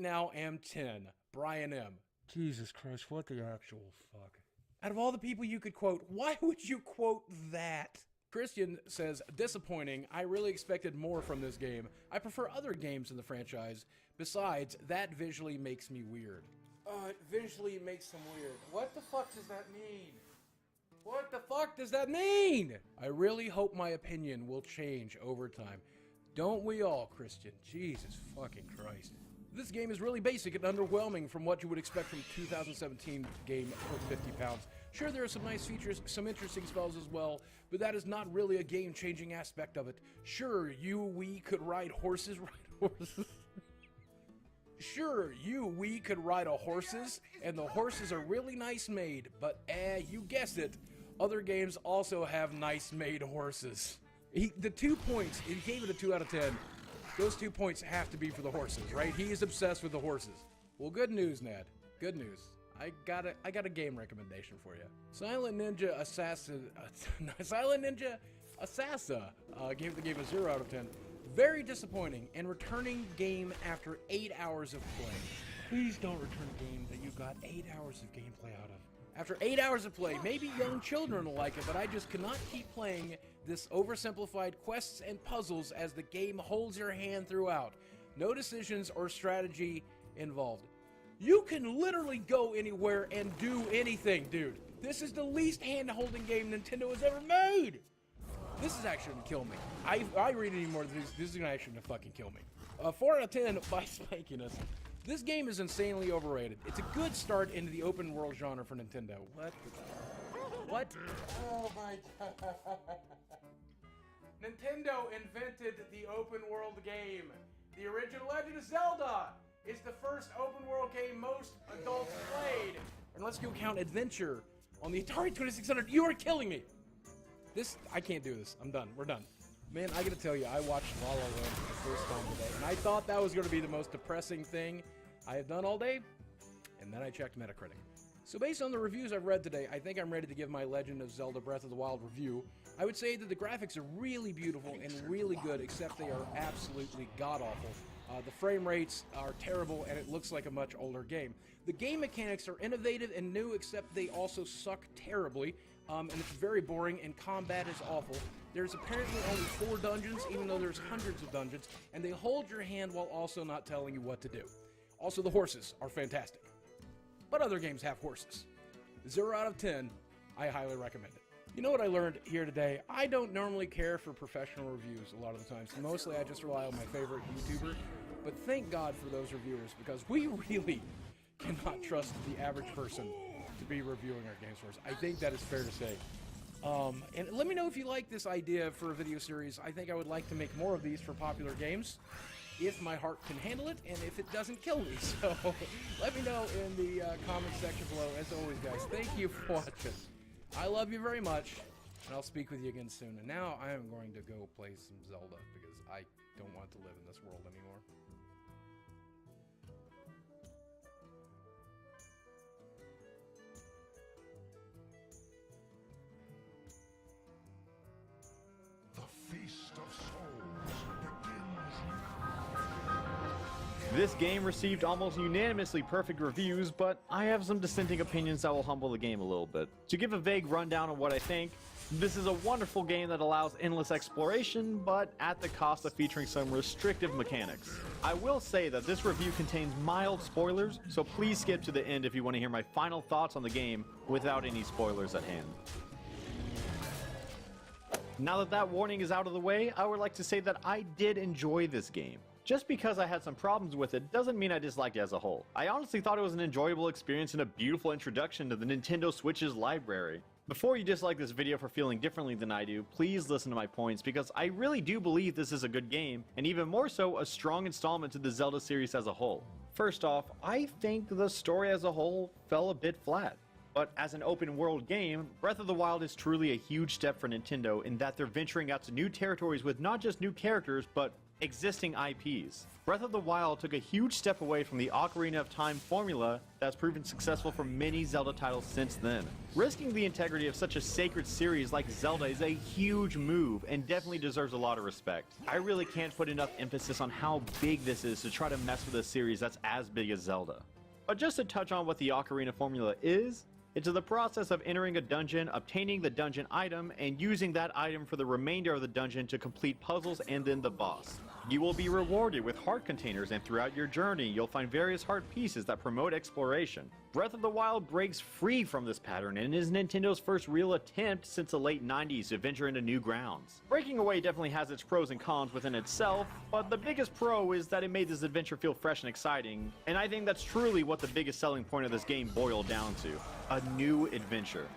now am 10. Brian M. Jesus Christ, what the actual fuck? Out of all the people you could quote, why would you quote that? Christian says, disappointing. I really expected more from this game. I prefer other games in the franchise. Besides, that visually makes me weird. It visually makes them weird. What the fuck does that mean? What the fuck does that mean? I really hope my opinion will change over time. Don't we all, Christian? Jesus fucking Christ. This game is really basic and underwhelming from what you would expect from a 2017 game for 50 pounds. Sure, there are some nice features, some interesting spells as well, but that is not really a game-changing aspect of it. Sure, we could ride horses, Sure, we could ride horses, and the horses are really nice made, but you guessed it, other games also have nice made horses. The 2 points, he gave it a 2 out of 10. Those 2 points have to be for the horses, right? He is obsessed with the horses. Well, good news, Ned. Good news. I got a game recommendation for you. Silent Ninja Assassin gave the game a 0 out of 10. Very disappointing and returning game after 8 hours of play. Please don't return a game that you got 8 hours of gameplay out of. After 8 hours of play, maybe young children will like it, but I just cannot keep playing this oversimplified quests and puzzles as the game holds your hand throughout. No decisions or strategy involved. You can literally go anywhere and do anything, dude. This is the least hand-holding game Nintendo has ever made. This is actually gonna kill me. I read any more of this is gonna actually fucking kill me. 4 out of 10 by Spankiness. This game is insanely overrated. It's a good start into the open world genre for Nintendo. What? Oh my god. Nintendo invented the open world game. The original Legend of Zelda is the first open world game most adults played. And let's go count Adventure on the Atari 2600. You are killing me. I can't do this. I'm done. We're done. Man, I gotta tell you, I watched La La Land for the first time today, and I thought that was gonna be the most depressing thing I have done all day, and then I checked Metacritic. So based on the reviews I've read today, I think I'm ready to give my Legend of Zelda Breath of the Wild review. I would say that the graphics are really beautiful and really good, except they are absolutely god-awful. The frame rates are terrible, and it looks like a much older game. The game mechanics are innovative and new, except they also suck terribly, and it's very boring, and combat is awful. There's apparently only 4 dungeons, even though there's hundreds of dungeons, and they hold your hand while also not telling you what to do. Also, the horses are fantastic. But other games have horses. 0 out of 10, I highly recommend it. You know what I learned here today? I don't normally care for professional reviews a lot of the times. Mostly I just rely on my favorite YouTuber. But thank God for those reviewers, because we really cannot trust the average person to be reviewing our games for us. I think that is fair to say. And let me know if you like this idea for a video series. I think I would like to make more of these for popular games, if my heart can handle it, and if it doesn't kill me. So, let me know in the comments section below. As always, guys, thank you for watching. I love you very much, and I'll speak with you again soon. And now I am going to go play some Zelda, because I don't want to live in this world anymore. The Feast of Souls begins now. This game received almost unanimously perfect reviews, but I have some dissenting opinions that will humble the game a little bit. To give a vague rundown of what I think, this is a wonderful game that allows endless exploration, but at the cost of featuring some restrictive mechanics. I will say that this review contains mild spoilers, so please skip to the end if you want to hear my final thoughts on the game without any spoilers at hand. Now that that warning is out of the way, I would like to say that I did enjoy this game. Just because I had some problems with it doesn't mean I disliked it as a whole. I honestly thought it was an enjoyable experience and a beautiful introduction to the Nintendo Switch's library. Before you dislike this video for feeling differently than I do, please listen to my points, because I really do believe this is a good game, and even more so, a strong installment to the Zelda series as a whole. First off, I think the story as a whole fell a bit flat. But as an open world game, Breath of the Wild is truly a huge step for Nintendo in that they're venturing out to new territories with not just new characters, but existing IPs. Breath of the Wild took a huge step away from the Ocarina of Time formula that's proven successful for many Zelda titles since then. Risking the integrity of such a sacred series like Zelda is a huge move and definitely deserves a lot of respect. I really can't put enough emphasis on how big this is to try to mess with a series that's as big as Zelda. But just to touch on what the Ocarina formula is, it's the process of entering a dungeon, obtaining the dungeon item, and using that item for the remainder of the dungeon to complete puzzles and then the boss. You will be rewarded with heart containers, and throughout your journey you'll find various heart pieces that promote exploration. Breath of the Wild breaks free from this pattern and is Nintendo's first real attempt since the late 90s to venture into new grounds. Breaking away definitely has its pros and cons within itself, but the biggest pro is that it made this adventure feel fresh and exciting, and I think that's truly what the biggest selling point of this game boiled down to: a new adventure.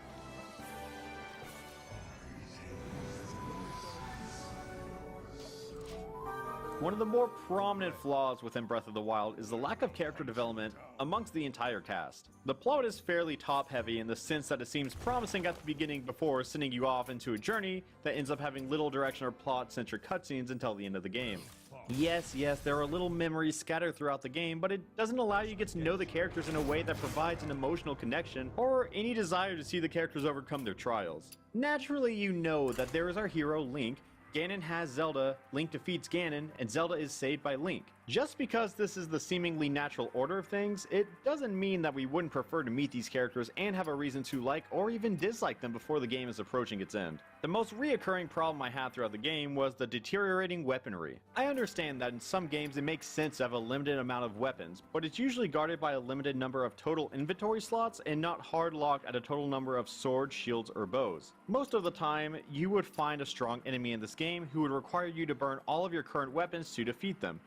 One of the more prominent flaws within Breath of the Wild is the lack of character development amongst the entire cast. The plot is fairly top-heavy in the sense that it seems promising at the beginning before sending you off into a journey that ends up having little direction or plot-centric cutscenes until the end of the game. Yes, there are little memories scattered throughout the game, but it doesn't allow you to get to know the characters in a way that provides an emotional connection or any desire to see the characters overcome their trials. Naturally, you know that there is our hero, Link. Ganon has Zelda, Link defeats Ganon, and Zelda is saved by Link. Just because this is the seemingly natural order of things, it doesn't mean that we wouldn't prefer to meet these characters and have a reason to like or even dislike them before the game is approaching its end. The most reoccurring problem I had throughout the game was the deteriorating weaponry. I understand that in some games it makes sense to have a limited amount of weapons, but it's usually guarded by a limited number of total inventory slots and not hard locked at a total number of swords, shields, or bows. Most of the time, you would find a strong enemy in this game who would require you to burn all of your current weapons to defeat them,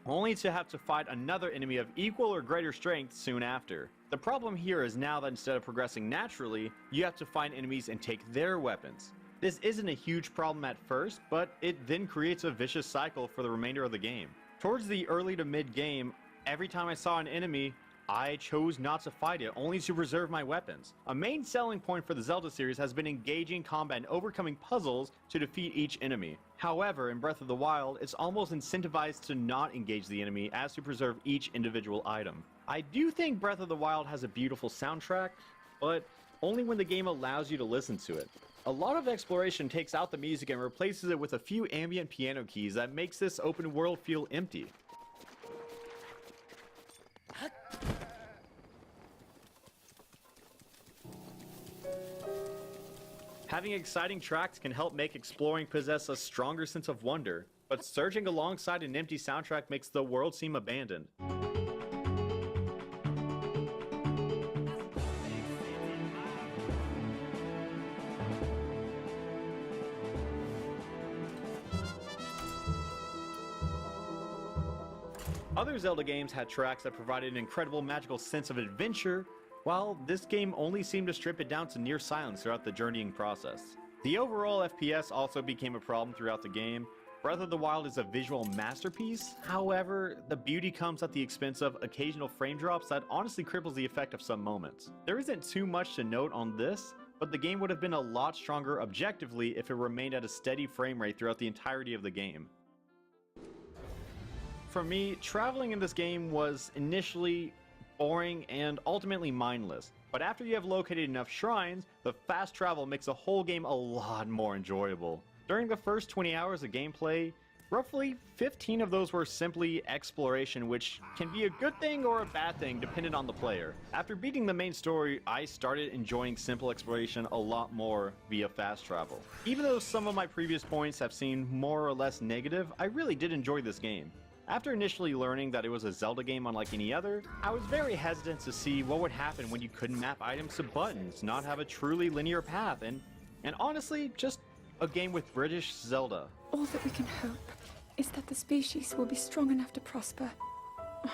only to have to fight another enemy of equal or greater strength soon after. The problem here is now that instead of progressing naturally, you have to find enemies and take their weapons. This isn't a huge problem at first, but it then creates a vicious cycle for the remainder of the game. Towards the early to mid game, every time I saw an enemy, I chose not to fight it, only to preserve my weapons. A main selling point for the Zelda series has been engaging combat and overcoming puzzles to defeat each enemy. However, in Breath of the Wild, it's almost incentivized to not engage the enemy as to preserve each individual item. I do think Breath of the Wild has a beautiful soundtrack, but only when the game allows you to listen to it. A lot of exploration takes out the music and replaces it with a few ambient piano keys that makes this open world feel empty. Having exciting tracks can help make exploring possess a stronger sense of wonder, but surging alongside an empty soundtrack makes the world seem abandoned. Other Zelda games had tracks that provided an incredible magical sense of adventure, while this game only seemed to strip it down to near silence throughout the journeying process. The overall FPS also became a problem throughout the game. Breath of the Wild is a visual masterpiece, however, the beauty comes at the expense of occasional frame drops that honestly cripples the effect of some moments. There isn't too much to note on this, but the game would have been a lot stronger objectively if it remained at a steady frame rate throughout the entirety of the game. For me, traveling in this game was initially boring and ultimately mindless, but after you have located enough shrines, the fast travel makes the whole game a lot more enjoyable. During the first 20 hours of gameplay, roughly 15 of those were simply exploration, which can be a good thing or a bad thing depending on the player. After beating the main story, I started enjoying simple exploration a lot more via fast travel. Even though some of my previous points have seemed more or less negative, I really did enjoy this game. After initially learning that it was a Zelda game unlike any other, I was very hesitant to see what would happen when you couldn't map items to buttons, not have a truly linear path, and honestly, just a game with British Zelda. All that we can hope is that the species will be strong enough to prosper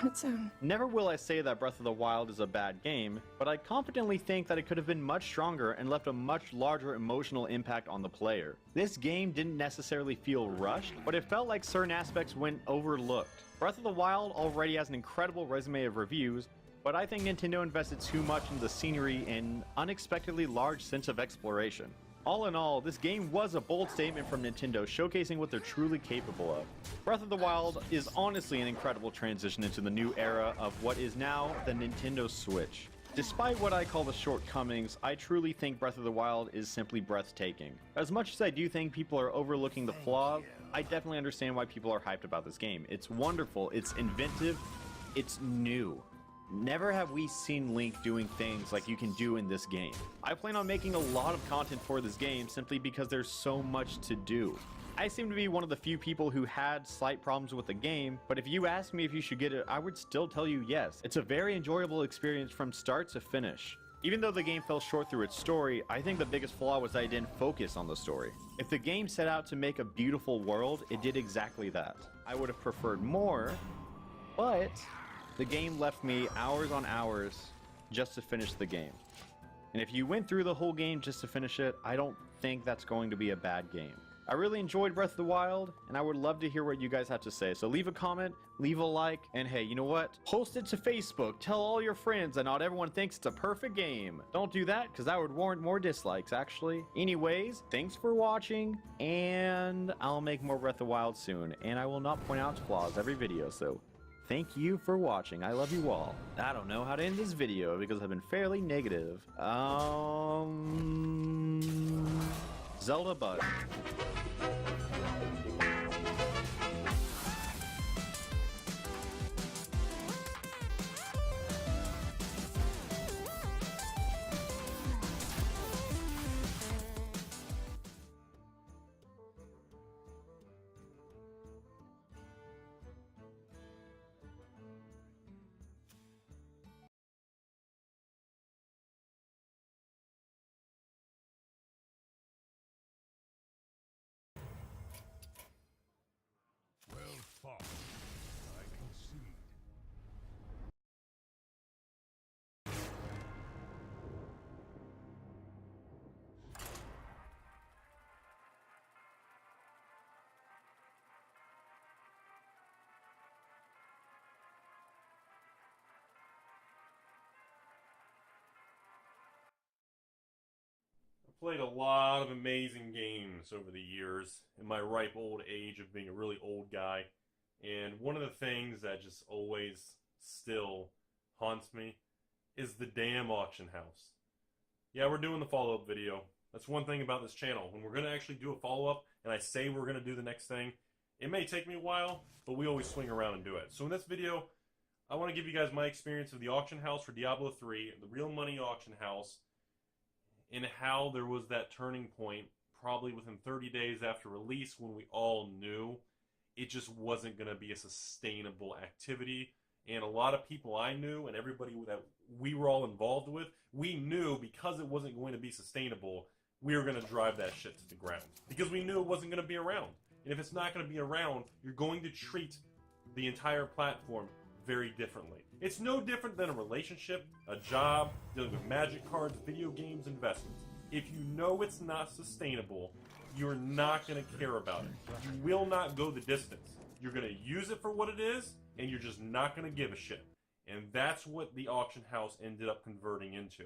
on its own. Never will I say that Breath of the Wild is a bad game, but I confidently think that it could have been much stronger and left a much larger emotional impact on the player. This game didn't necessarily feel rushed, but it felt like certain aspects went overlooked. Breath of the Wild already has an incredible resume of reviews, but I think Nintendo invested too much in the scenery and unexpectedly large sense of exploration. All in all, this game was a bold statement from Nintendo, showcasing what they're truly capable of. Breath of the Wild is honestly an incredible transition into the new era of what is now the Nintendo Switch. Despite what I call the shortcomings, I truly think Breath of the Wild is simply breathtaking. As much as I do think people are overlooking the flaws, I definitely understand why people are hyped about this game. It's wonderful, it's inventive, it's new. Never have we seen Link doing things like you can do in this game. I plan on making a lot of content for this game simply because there's so much to do. I seem to be one of the few people who had slight problems with the game, but if you ask me if you should get it, I would still tell you yes. It's a very enjoyable experience from start to finish. Even though the game fell short through its story, I think the biggest flaw was that I didn't focus on the story. If the game set out to make a beautiful world, it did exactly that. I would have preferred more, but the game left me hours on hours just to finish the game. And if you went through the whole game just to finish it, I don't think that's going to be a bad game. I really enjoyed Breath of the Wild, and I would love to hear what you guys have to say. So leave a comment, leave a like, and hey, you know what? Post it to Facebook, tell all your friends that not everyone thinks it's a perfect game. Don't do that, because that would warrant more dislikes, actually. Anyways, thanks for watching, and I'll make more Breath of the Wild soon, and I will not point out flaws every video, so thank you for watching. I love you all. I don't know how to end this video because I've been fairly negative. Zelda Bud. Well fought, I concede. I've played a lot of amazing games over the years in my ripe old age of being a really old guy. And one of the things that just always still haunts me is the damn auction house. Yeah, we're doing the follow-up video. That's one thing about this channel. When we're going to actually do a follow-up and I say we're going to do the next thing, it may take me a while, but we always swing around and do it. So in this video, I want to give you guys my experience of the auction house for Diablo 3, the real money auction house, and how there was that turning point probably within 30 days after release when we all knew it just wasn't going to be a sustainable activity. And a lot of people I knew and everybody that we were all involved with, we knew because it wasn't going to be sustainable, we were going to drive that shit to the ground. Because we knew it wasn't going to be around. And if it's not going to be around, you're going to treat the entire platform very differently. It's no different than a relationship, a job, dealing with magic cards, video games, investments. If you know it's not sustainable, you're not going to care about it. You will not go the distance. You're going to use it for what it is, and you're just not going to give a shit. And that's what the auction house ended up converting into.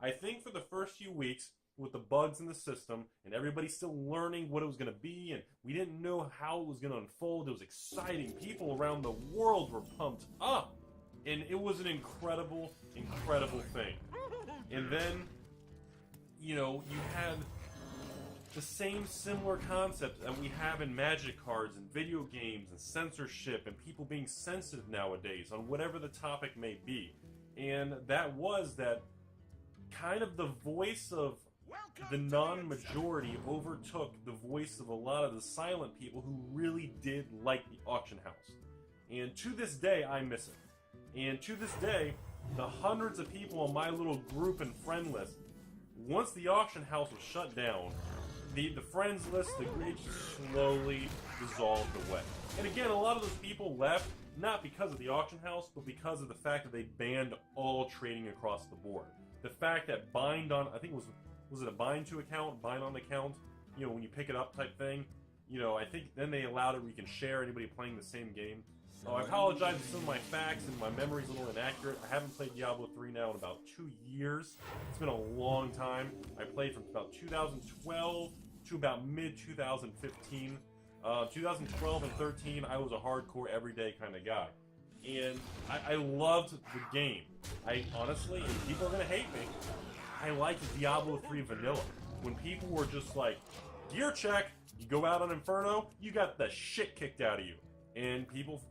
I think for the first few weeks, with the bugs in the system, and everybody still learning what it was going to be, and we didn't know how it was going to unfold, it was exciting. People around the world were pumped up. And it was an incredible, incredible thing. And then, you know, you had the same similar concept that we have in magic cards and video games and censorship and people being sensitive nowadays on whatever the topic may be. And that was that kind of the voice of the non-majority overtook the voice of a lot of the silent people who really did like the auction house. And to this day, I miss it. And to this day, the hundreds of people on my little group and friend list, once the auction house was shut down, the friends list, the grid slowly dissolved away. And again, a lot of those people left, not because of the auction house, but because of the fact that they banned all trading across the board. The fact that bind on, I think it was it a bind to account, bind on account, you know, when you pick it up type thing, you know, I think then they allowed it where you can share anybody playing the same game. Oh, I apologize for some of my facts and my memory's a little inaccurate. I haven't played Diablo 3 now in about 2 years. It's been a long time. I played from about 2012 to about mid-2015. 2012 and 13, I was a hardcore, everyday kind of guy. And I loved the game. I honestly, and people are going to hate me, I liked Diablo 3 vanilla. When people were just like, gear check, you go out on Inferno, you got the shit kicked out of you. And people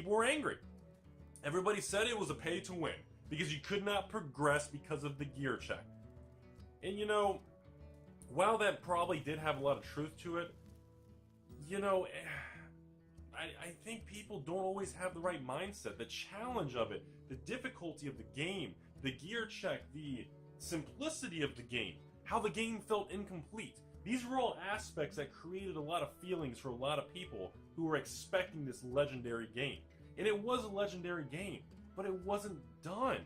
were angry. Everybody said it was a pay to win because you could not progress because of the gear check. And you know, while that probably did have a lot of truth to it, you know, I think people don't always have the right mindset. The challenge of it, the difficulty of the game, the gear check, the simplicity of the game, how the game felt incomplete. These were all aspects that created a lot of feelings for a lot of people who were expecting this legendary game. And it was a legendary game, but it wasn't done.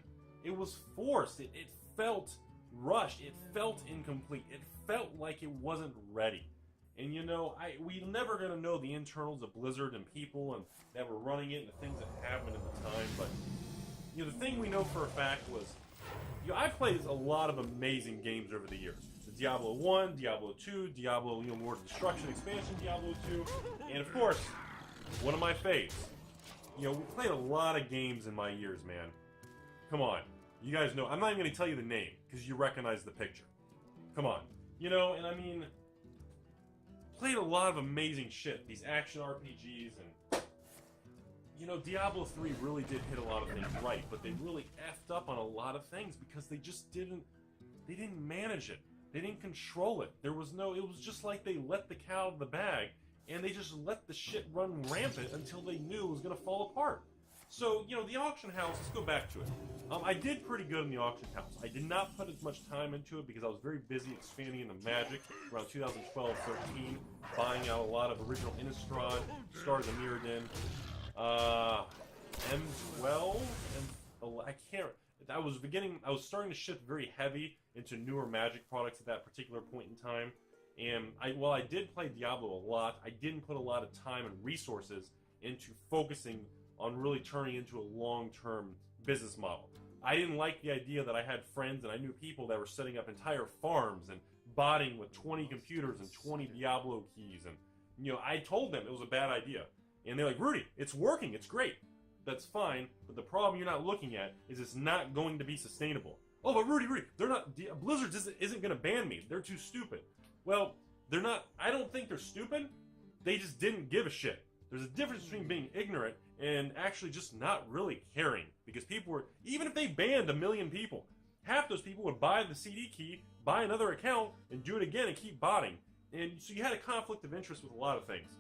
It was forced. It felt rushed. It felt incomplete. It felt like it wasn't ready. And you know, we're never going to know the internals of Blizzard and people and that were running it and the things that happened at the time, but you know, the thing we know for a fact was, you know, I've played a lot of amazing games over the years. The Diablo 1, Diablo 2, Diablo, you know, Lord of Destruction expansion, Diablo 2, and of course, one of my faves. You know, we played a lot of games in my years, man. Come on. You guys know, I'm not even going to tell you the name, because you recognize the picture. Come on. You know, and I mean, played a lot of amazing shit, these action RPGs, and you know, Diablo 3 really did hit a lot of things right, but they really effed up on a lot of things because they just didn't manage it. They didn't control it. It was just like they let the cat out of the bag, and they just let the shit run rampant until they knew it was going to fall apart. So, you know, the auction house, let's go back to it. I did pretty good in the auction house. I did not put as much time into it because I was very busy expanding into Magic around 2012-13, buying out a lot of original Innistrad, started the Mirrodin, M12, and I can't. I was starting to shift very heavy into newer Magic products at that particular point in time. And while I did play Diablo a lot, I didn't put a lot of time and resources into focusing on really turning into a long-term business model. I didn't like the idea that I had friends and I knew people that were setting up entire farms and botting with 20 computers and 20 Diablo keys. And, you know, I told them it was a bad idea. And they're like, Rudy, it's working, it's great. That's fine, but the problem you're not looking at is it's not going to be sustainable. Oh, but Rudy, they're not, Blizzard isn't going to ban me. They're too stupid. Well, they're not, I don't think they're stupid. They just didn't give a shit. There's a difference between being ignorant and actually just not really caring. Because people were, even if they banned 1 million people, half those people would buy the CD key, buy another account, and do it again and keep botting. And so you had a conflict of interest with a lot of things.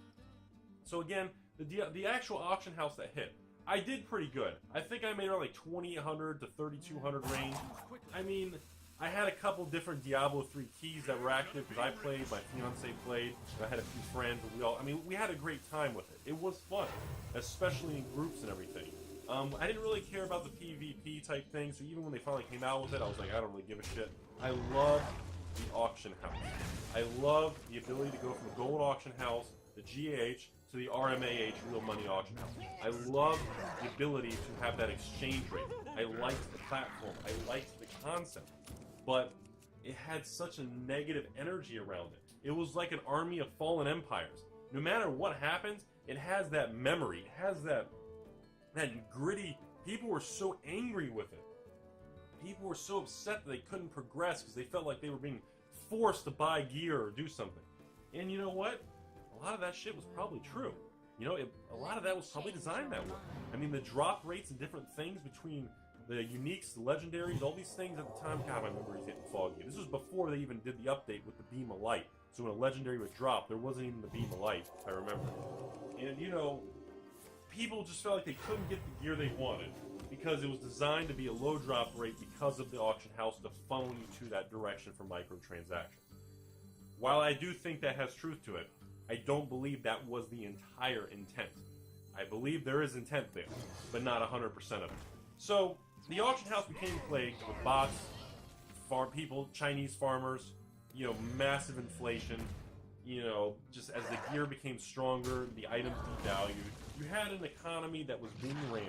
So again, the actual auction house that hit, I did pretty good. I think I made around like 2,800 to 3,200 range. I mean, I had a couple different Diablo 3 keys that were active because I played, my fiance played, I had a few friends, and we had a great time with it. It was fun, especially in groups and everything. I didn't really care about the PvP type thing, so even when they finally came out with it, I was like, I don't really give a shit. I love the auction house. I love the ability to go from the gold auction house, the GAH, to the RMAH, real money auction house. I love the ability to have that exchange rate. I liked the platform. I liked the concept. But it had such a negative energy around it. It was like an army of fallen empires. No matter what happens, it has that memory. It has that gritty. People were so angry with it. People were so upset that they couldn't progress because they felt like they were being forced to buy gear or do something. And you know what? A lot of that shit was probably true. You know, a lot of that was probably designed that way. I mean, the drop rates and different things between the uniques, the legendaries, all these things at the time. God, my memory's getting foggy. This was before they even did the update with the beam of light. So when a legendary would drop, there wasn't even the beam of light, if I remember. And, you know, people just felt like they couldn't get the gear they wanted because it was designed to be a low drop rate because of the auction house to funnel you to that direction for microtransactions. While I do think that has truth to it, I don't believe that was the entire intent. I believe there is intent there, but not 100% of it. So, the auction house became plagued with bots, farm people, Chinese farmers, you know, massive inflation, you know, just as the gear became stronger, the items devalued, You had an economy that was being ran,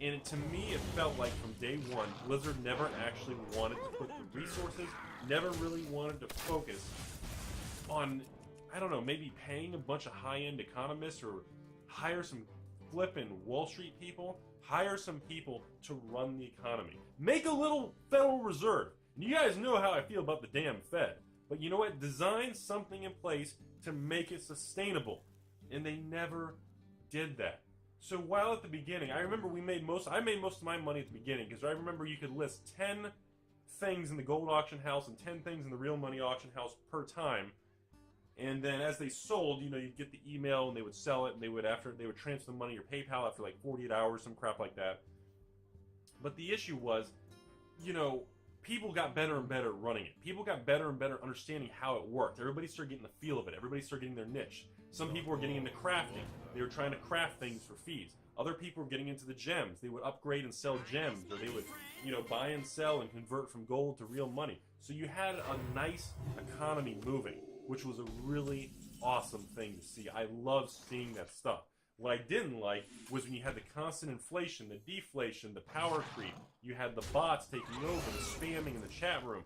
and to me it felt like from day one, Blizzard never actually wanted to put the resources, never really wanted to focus on, I don't know, maybe paying a bunch of high-end economists or hire some flippin' Wall Street people, hire some people to run the economy. Make a little Federal Reserve. And you guys know how I feel about the damn Fed. But you know what? Design something in place to make it sustainable. And they never did that. So while at the beginning, I remember I made most of my money at the beginning, because I remember you could list 10 things in the gold auction house and 10 things in the real money auction house per time. And then as they sold, you know, you'd get the email and they would sell it, and they would transfer the money or PayPal after like 48 hours, some crap like that. But the issue was, you know, people got better and better at running it. People got better and better understanding how it worked. Everybody started getting the feel of it. Everybody started getting their niche. Some people were getting into crafting. They were trying to craft things for fees. Other people were getting into the gems. They would upgrade and sell gems, or they would, you know, buy and sell and convert from gold to real money. So you had a nice economy moving, which was a really awesome thing to see. I love seeing that stuff. What I didn't like was when you had the constant inflation, the deflation, the power creep. You had the bots taking over, the spamming in the chat room.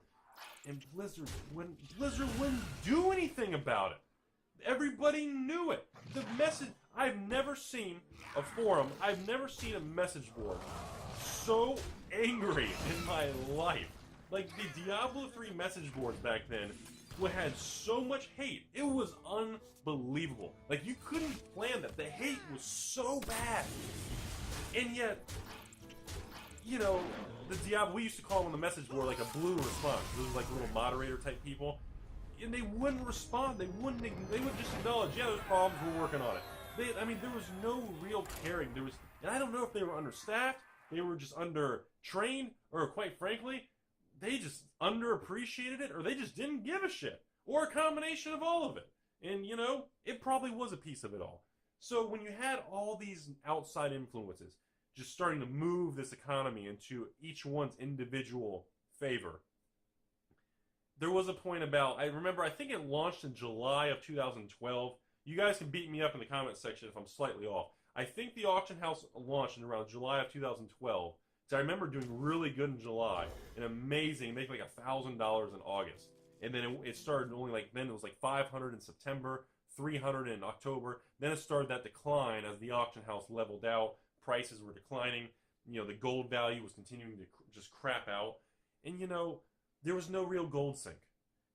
And Blizzard wouldn't do anything about it. Everybody knew it. The message, I've never seen a forum, I've never seen a message board so angry in my life. Like, the Diablo 3 message boards back then had so much hate. It was unbelievable. Like, you couldn't plan that. The hate was so bad. And yet, you know, the Diablo, we used to call them on the message board like a blue response. Those were like little moderator type people. And they wouldn't respond. They would just acknowledge, yeah, there's problems, we're working on it. I mean, there was no real caring. And I don't know if they were understaffed, they were just under-trained, or quite frankly, they just underappreciated it, or they just didn't give a shit. Or a combination of all of it. And, you know, it probably was a piece of it all. So when you had all these outside influences just starting to move this economy into each one's individual favor, there was a point about, I remember, I think it launched in July of 2012. You guys can beat me up in the comment section if I'm slightly off. I think the auction house launched in around July of 2012. So I remember doing really good in July, and amazing, making like $1,000 in August. And then it started only like, then it was like 500 in September, 300 in October. Then it started that decline as the auction house leveled out. Prices were declining. You know, the gold value was continuing to just crap out. And, you know, there was no real gold sink.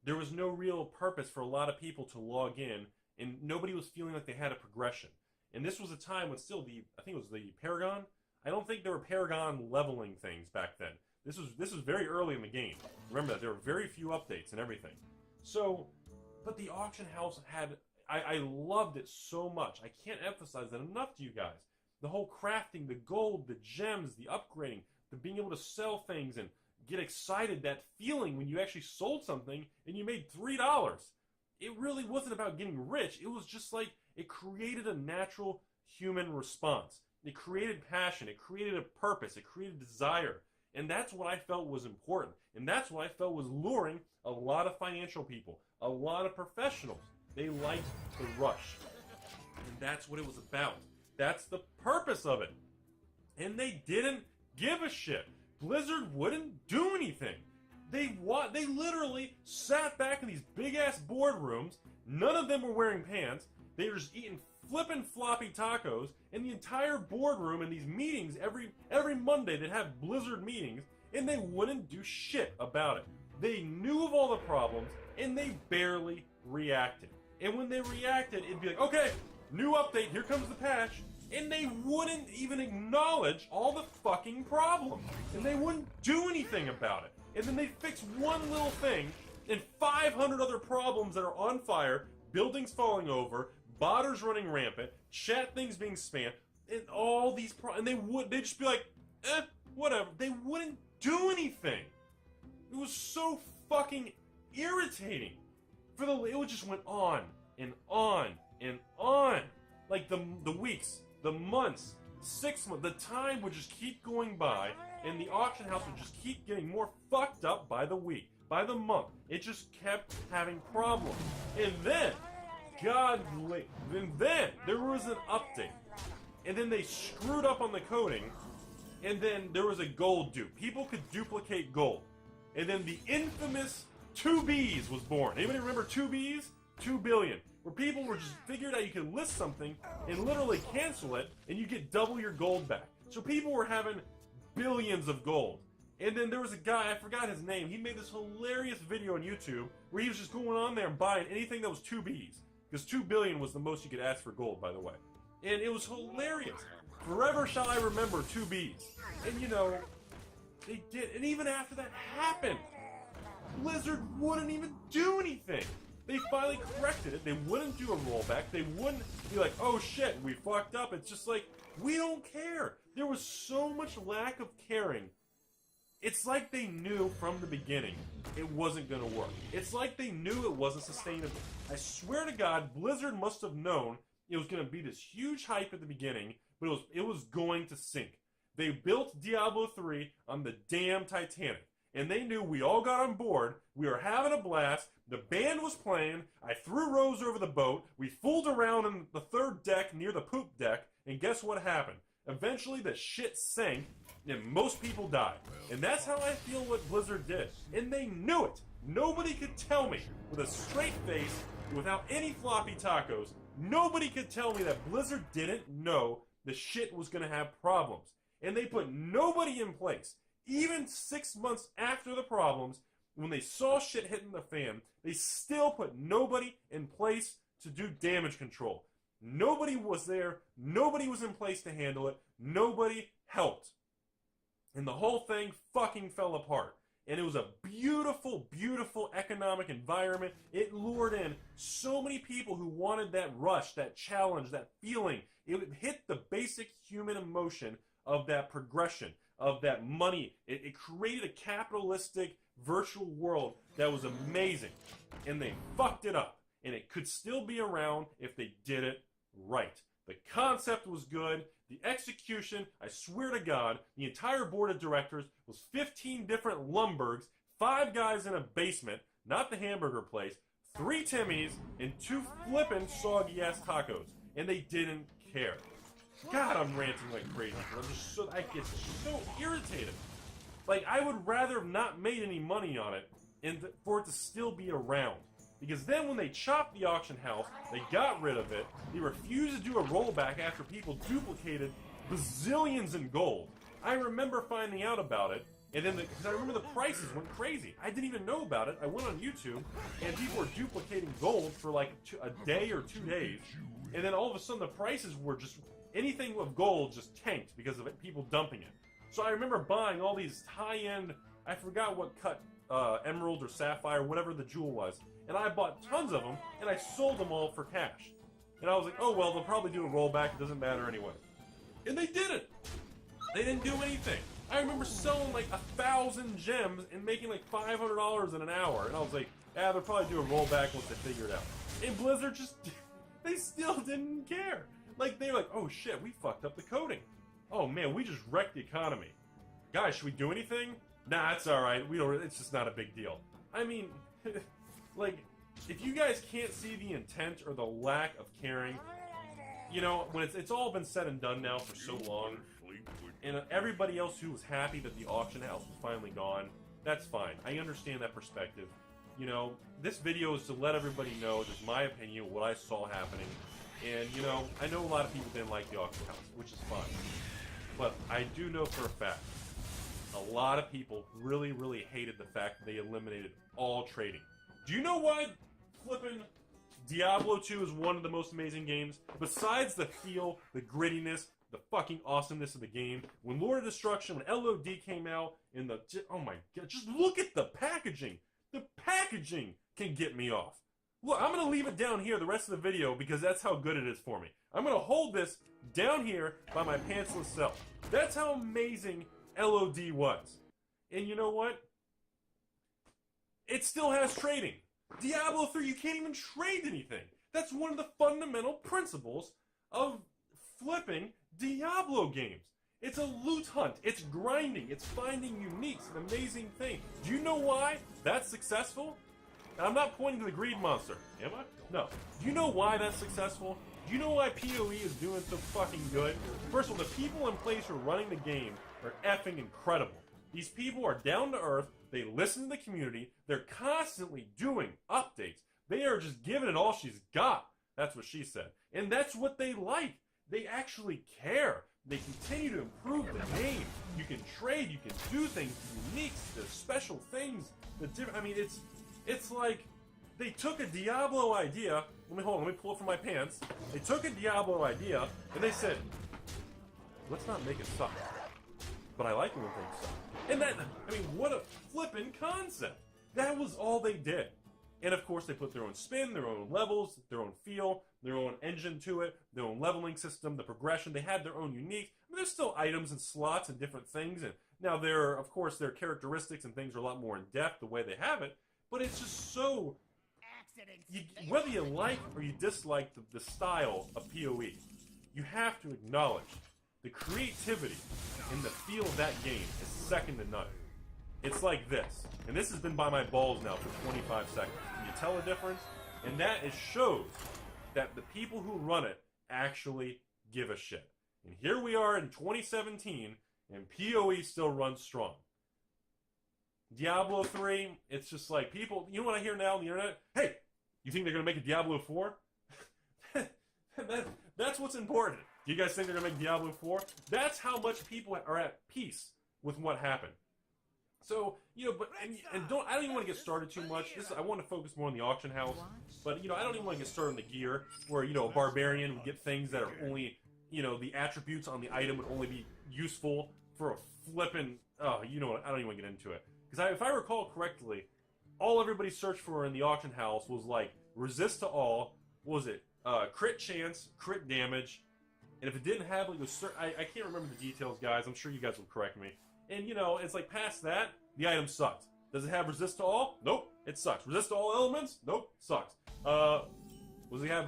There was no real purpose for a lot of people to log in, and nobody was feeling like they had a progression. And this was a time when still I think it was the Paragon. I don't think there were Paragon leveling things back then. This was very early in the game. Remember that there were very few updates and everything. So, but the auction house had, I loved it so much. I can't emphasize that enough to you guys. The whole crafting, the gold, the gems, the upgrading, the being able to sell things and get excited, that feeling when you actually sold something and you made $3. It really wasn't about getting rich. It was just like, it created a natural human response. It created passion. It created a purpose. It created desire. And that's what I felt was important. And that's what I felt was luring a lot of financial people, a lot of professionals. They liked the rush. And that's what it was about. That's the purpose of it. And they didn't give a shit. Blizzard wouldn't do anything. They literally sat back in these big-ass boardrooms. None of them were wearing pants. They were just eating flippin' floppy tacos, and the entire boardroom in these meetings every Monday they'd have Blizzard meetings, and they wouldn't do shit about it. They knew of all the problems, and they barely reacted. And when they reacted, it'd be like, okay, new update, here comes the patch. And they wouldn't even acknowledge all the fucking problems. And they wouldn't do anything about it. And then they'd fix one little thing, and 500 other problems that are on fire, buildings falling over, botters running rampant, chat things being spammed, and all these and they'd just be like, whatever. They wouldn't do anything. It was so fucking irritating. It would just went on and on and on. Like the weeks, the months, 6 months, the time would just keep going by, and the auction house would just keep getting more fucked up by the week, by the month. It just kept having problems. And then, then there was an update. and then they screwed up on the coding, and then there was a gold dupe. People could duplicate gold. And then the infamous 2Bs was born. Anybody remember 2Bs? 2 billion. Where people were just figured out you could list something and literally cancel it, and you get double your gold back. So people were having billions of gold. And then there was a guy, I forgot his name, he made this hilarious video on YouTube where he was just going on there and buying anything that was 2Bs. Because 2 billion was the most you could ask for gold, by the way. And it was hilarious. Forever shall I remember 2Bs. And you know, they did. And even after that happened, Blizzard wouldn't even do anything. They finally corrected it. They wouldn't do a rollback. They wouldn't be like, oh shit, we fucked up. It's just like, we don't care. There was so much lack of caring. It's like they knew from the beginning it wasn't going to work. It's like they knew it wasn't sustainable. I swear to God, Blizzard must have known it was going to be this huge hype at the beginning, but it was going to sink. They built Diablo 3 on the damn Titanic, and they knew we all got on board, we were having a blast, the band was playing, I threw Rose over the boat, we fooled around in the third deck near the poop deck, and guess what happened? Eventually the shit sank, and most people died. And that's how I feel what Blizzard did. And they knew it. Nobody could tell me, with a straight face, without any floppy tacos, nobody could tell me that Blizzard didn't know the shit was going to have problems. And they put nobody in place. Even 6 months after the problems, when they saw shit hitting the fan, they still put nobody in place to do damage control. Nobody was there. Nobody was in place to handle it. Nobody helped. And the whole thing fucking fell apart. And it was a beautiful, beautiful economic environment. It lured in so many people who wanted that rush, that challenge, that feeling. It hit the basic human emotion of that progression, of that money. It created a capitalistic virtual world that was amazing. And they fucked it up. And it could still be around if they did it right. The concept was good. The execution, I swear to God, the entire board of directors was 15 different Lumbergs, 5 guys in a basement, not the hamburger place, 3 Timmys, and 2 flippin' soggy-ass tacos. And they didn't care. God, I'm ranting like crazy. I get so irritated. Like, I would rather have not made any money on it and for it to still be around. Because then when they chopped the auction house, they got rid of it, they refused to do a rollback after people duplicated bazillions in gold. I remember finding out about it, and then because I remember the prices went crazy. I didn't even know about it. I went on YouTube, and people were duplicating gold for like a day or 2 days, and then all of a sudden the prices were just, anything of gold just tanked because of it, people dumping it. So I remember buying all these high-end, I forgot what cut, emerald or sapphire, whatever the jewel was. And I bought tons of them, and I sold them all for cash. And I was like, oh, well, they'll probably do a rollback. It doesn't matter anyway. And they didn't. They didn't do anything. I remember selling like 1,000 gems and making like $500 in an hour. And I was like, yeah, they'll probably do a rollback once they figure it out. And Blizzard just, they still didn't care. Like, they were like, oh, shit, we fucked up the coding. Oh, man, we just wrecked the economy. Guys, should we do anything? Nah, it's all right. We don't. It's just not a big deal. I mean... Like, if you guys can't see the intent or the lack of caring, you know, when it's all been said and done now for so long, and everybody else who was happy that the auction house was finally gone, that's fine. I understand that perspective. You know, this video is to let everybody know just my opinion of what I saw happening. And, you know, I know a lot of people didn't like the auction house, which is fine. But I do know for a fact, a lot of people really, really hated the fact that they eliminated all trading. Do you know why flippin' Diablo 2 is one of the most amazing games? Besides the feel, the grittiness, the fucking awesomeness of the game, when Lord of Destruction, when LOD came out, and oh my god, just look at the packaging! The packaging can get me off. Look, I'm gonna leave it down here the rest of the video because that's how good it is for me. I'm gonna hold this down here by my pantsless self. That's how amazing LOD was. And you know what? It still has trading. Diablo 3, you can't even trade anything. That's one of the fundamental principles of flipping Diablo games. It's a loot hunt. It's grinding. It's finding uniques, an amazing thing. Do you know why that's successful? And I'm not pointing to the greed monster, am I? No. Do you know why that's successful? Do you know why PoE is doing so fucking good? First of all, the people in place who are running the game are effing incredible. These people are down to earth, they listen to the community, they're constantly doing updates. They are just giving it all she's got. That's what she said. And that's what they like. They actually care. They continue to improve the game. You can trade, you can do things, uniques, the special things, the different. I mean, it's like they took a Diablo idea. Let me pull it from my pants. They took a Diablo idea and they said, let's not make it suck. But I like it when things suck. And that, I mean, what a flippin' concept. That was all they did. And of course, they put their own spin, their own levels, their own feel, their own engine to it, their own leveling system, the progression. They had their own unique. I mean, there's still items and slots and different things. And now, of course, their characteristics and things are a lot more in depth the way they have it. But it's just so. Whether you like or you dislike the style of PoE, you have to acknowledge the creativity and the feel of that game is second to none. It's like this, and this has been by my balls now for 25 seconds. Can you tell a difference? And that shows that the people who run it actually give a shit. And here we are in 2017, and PoE still runs strong. Diablo 3, it's just like people, you know what I hear now on the internet? Hey, you think they're going to make a Diablo 4? That's what's important. Do you guys think they're going to make Diablo 4? That's how much people are at peace with what happened. So, you know, but I don't even want to get started too much. I want to focus more on the auction house. But, you know, I don't even want to get started on the gear where, you know, a barbarian would get things that are only, you know, the attributes on the item would only be useful for a flippin', you know what, I don't even want to get into it. Because if I recall correctly, all everybody searched for in the auction house was like resist to all, what was it, crit chance, crit damage, and if it didn't have like I can't remember the details, guys. I'm sure you guys will correct me. And you know, it's like past that, the item sucked. Does it have resist to all? Nope, it sucks. Resist to all elements? Nope, sucks. Does it have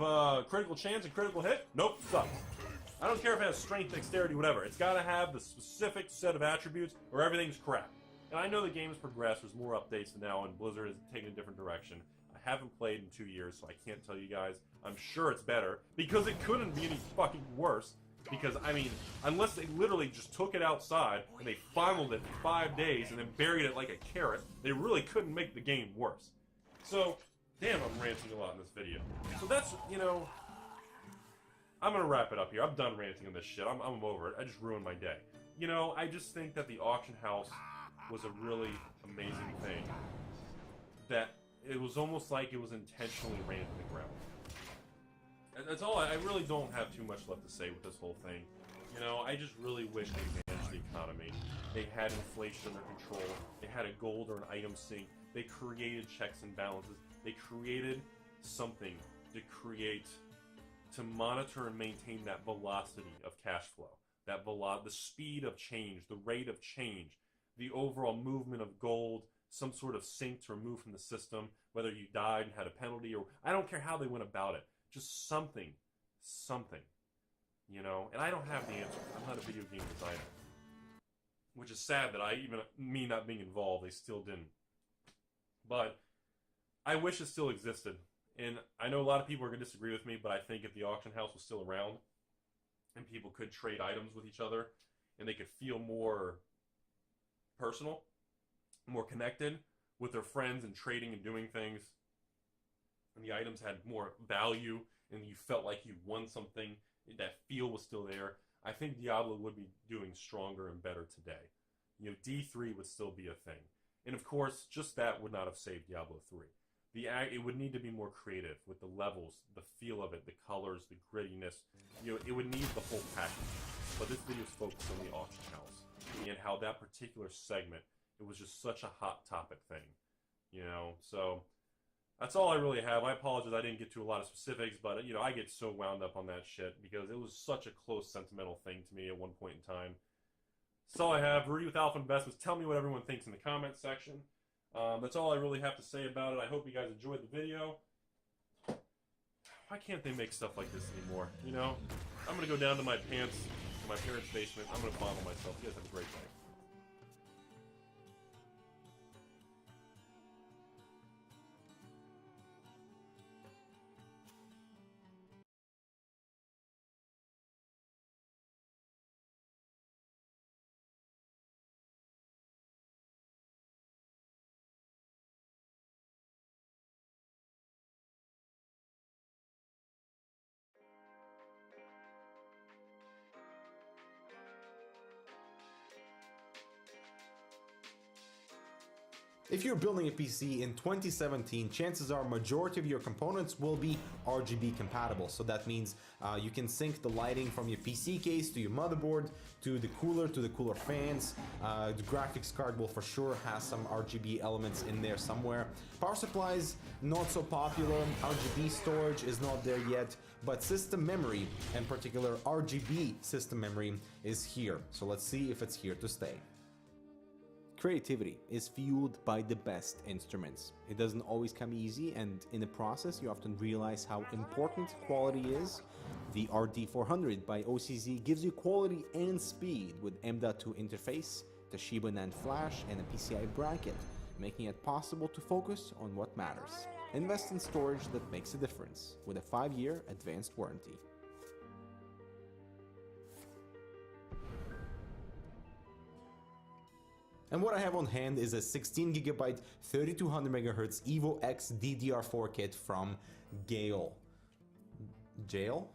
critical chance and critical hit? Nope, sucks. I don't care if it has strength, dexterity, whatever. It's got to have the specific set of attributes, or everything's crap. And I know the game's progressed. There's more updates now, and Blizzard has taken a different direction. I haven't played in 2 years, so I can't tell you guys. I'm sure it's better, because it couldn't be any fucking worse. Because, I mean, unless they literally just took it outside, and they fondled it for 5 days, and then buried it like a carrot, they really couldn't make the game worse. So, damn, I'm ranting a lot in this video. So that's, you know, I'm gonna wrap it up here. I'm done ranting on this shit. I'm over it. I just ruined my day. You know, I just think that the auction house was a really amazing thing. That it was almost like it was intentionally ran into the ground. That's all. I really don't have too much left to say with this whole thing. You know, I just really wish they managed the economy. They had inflation under control. They had a gold or an item sink. They created checks and balances. They created something to monitor and maintain that velocity of cash flow. The speed of change, the rate of change, the overall movement of gold, some sort of sink to remove from the system, whether you died and had a penalty, or I don't care how they went about it. Just something, you know? And I don't have the answer. I'm not a video game designer. Which is sad that me not being involved, they still didn't. But I wish it still existed. And I know a lot of people are going to disagree with me, but I think if the auction house was still around, and people could trade items with each other, and they could feel more personal, more connected with their friends and trading and doing things, and the items had more value, and you felt like you won something, that feel was still there, I think Diablo would be doing stronger and better today. You know, D3 would still be a thing. And of course, just that would not have saved Diablo 3. It would need to be more creative with the levels, the feel of it, the colors, the grittiness. You know, it would need the whole package. But this video is focused on the auction house and how that particular segment, it was just such a hot topic thing. You know, so that's all I really have. I apologize I didn't get to a lot of specifics, but, you know, I get so wound up on that shit because it was such a close, sentimental thing to me at one point in time. That's all I have. Rudy with Alpha Investments. Tell me what everyone thinks in the comments section. That's all I really have to say about it. I hope you guys enjoyed the video. Why can't they make stuff like this anymore? You know? I'm going to go down to my pants, to my parents' basement. I'm going to fondle myself. You guys have a great day. If you're building a PC in 2017, chances are majority of your components will be RGB compatible. So that means you can sync the lighting from your PC case to your motherboard, to the cooler fans. The graphics card will for sure have some RGB elements in there somewhere. Power supplies, not so popular. RGB storage is not there yet, but system memory, in particular RGB system memory, is here. So let's see if it's here to stay. Creativity is fueled by the best instruments. It doesn't always come easy, and in the process you often realize how important quality is. The RD400 by OCZ gives you quality and speed with M.2 interface, Toshiba NAND flash, and a PCI bracket, making it possible to focus on what matters. Invest in storage that makes a difference, with a 5-year advanced warranty. And what I have on hand is a 16GB 3200MHz Evo X DDR4 kit from Gale. Gale?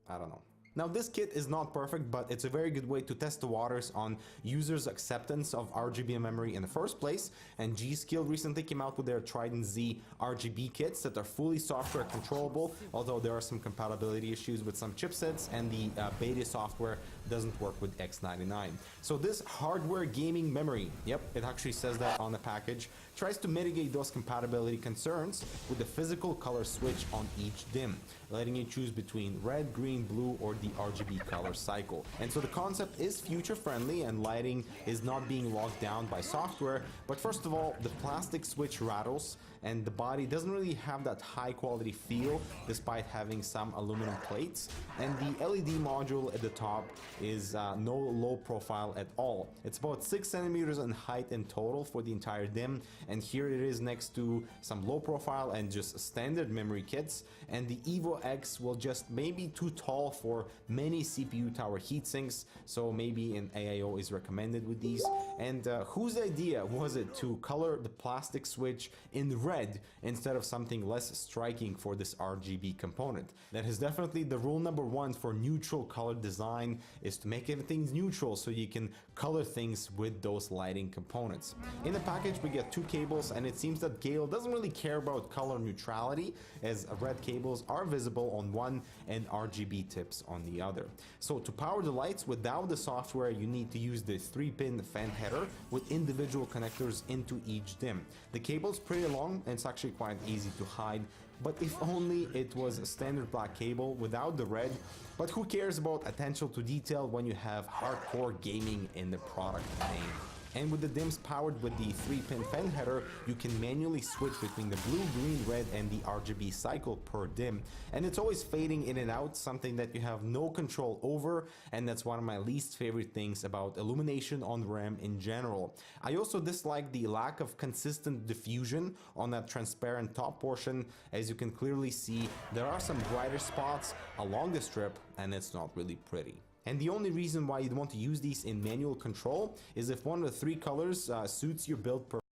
I don't know. Now this kit is not perfect, but it's a very good way to test the waters on users' acceptance of RGB memory in the first place, and G.Skill recently came out with their Trident Z RGB kits that are fully software controllable, although there are some compatibility issues with some chipsets, and the beta software doesn't work with X99. So this hardware gaming memory, yep, it actually says that on the package, tries to mitigate those compatibility concerns with the physical color switch on each DIMM, letting you choose between red, green, blue, or the RGB color cycle. And so the concept is future friendly, and lighting is not being locked down by software. But first of all, the plastic switch rattles, and the body doesn't really have that high quality feel despite having some aluminum plates, and the LED module at the top is no low profile at all. It's about 6 centimeters in height in total for the entire DIMM, and here it is next to some low profile and just standard memory kits. And the Evo X will just maybe too tall for many CPU tower heatsinks, so maybe an AIO is recommended with these. And whose idea was it to color the plastic switch in red instead of something less striking for this RGB component? That is definitely the rule number 1 for neutral color design, is to make everything neutral so you can color things with those lighting components. In the package we get 2 cables, and it seems that Gale doesn't really care about color neutrality, as red cables are visible on one and RGB tips on the other. So to power the lights without the software, you need to use the 3-pin fan header with individual connectors into each DIMM. The cable's pretty long and it's actually quite easy to hide, but if only it was a standard black cable without the red. But who cares about attention to detail when you have hardcore gaming in the product name? And with the DIMMs powered with the 3-pin fan header, you can manually switch between the blue, green, red, and the RGB cycle per DIMM. And it's always fading in and out, something that you have no control over, and that's one of my least favorite things about illumination on RAM in general. I also dislike the lack of consistent diffusion on that transparent top portion. As you can clearly see, there are some brighter spots along the strip, and it's not really pretty. And the only reason why you'd want to use these in manual control is if one of the 3 colors suits your build